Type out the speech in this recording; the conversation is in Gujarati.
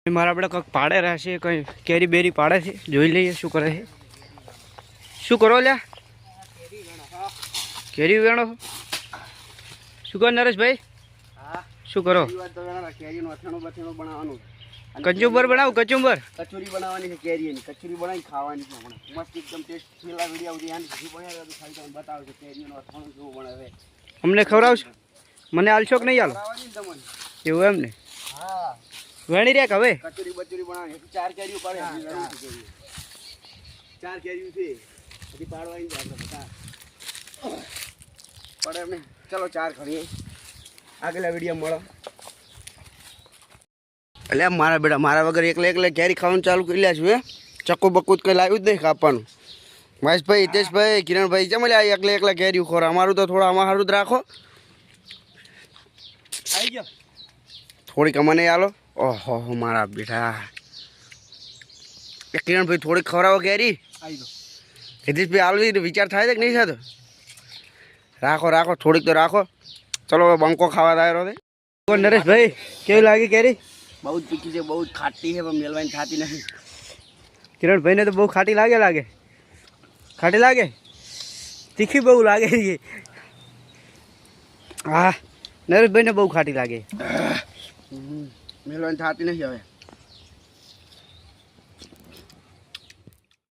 મારા આપણે કંઈક પાડે રહેશે, કંઈ કેરી બેરી પાડે છે, જોઈ લઈએ શું કરે છે. શું કરો લ્યા? કેરી વેણો શું કરો નરેશભાઈ? શું કરો? કચુંબર બનાવું, કચુંબર કચોરી બનાવવાની છે, કેરીની કચોરી બનાવી ખાવાની છે. મસ્ત એકદમ ટેસ્ટ. છેલ્લા વિડીયો સુધી બતાવે છે કેરીનું અથાણું કેવું બનાવે. અમને ખવડાવશો? મને આલશો કે નહીં આલો? એવું એમ ને? હા, વેણી રહ્યા કે હવે કચોરી બચોરી બનાવવાની. 4 કેરીઓ પાડે, 4 કેરીઓ છે હજી પાડવાની છે આપણે બધા પડે એમને. ચલો 4 કરીએ, આગલા વિડીયો મળો. એટલે મારા બેટા મારા વગર એકલે કેરી ખાવાનું ચાલુ કરી લ્યા છું. ચક્કુ બક્કુ કંઈ લાવ્યું જ નહીં કાપવાનું. મહેશભાઈ, હિતેશભાઈ, કિરણભાઈ જમ લ્યા એકલા કેરી ખોર. અમારું તો થોડા અમારું જ રાખો. આવી ગયો થોડીક અમને આલો. ઓહો મારા બેટા. કિરણભાઈ થોડીક ખવડાવો કેરી. આવી ગયો હિતેશભાઈ આલવી વિચાર થાય છે કે નહીં થતો? રાખો થોડીક તો રાખો. ચલો બંકો ખાવા દાયરો છે. નરેશભાઈ કેવી લાગી કેરી? બહુ જ તીખી છે, બહુ જ ખાટી છે, પણ મેલવાની થતી નથી. કિરણભાઈને તો બહુ ખાટી લાગે ખાટી લાગે, તીખી બહુ લાગે છે. હા, નરેશભાઈને બહુ ખાટી લાગે. મેલવાની થતી નથી હવે.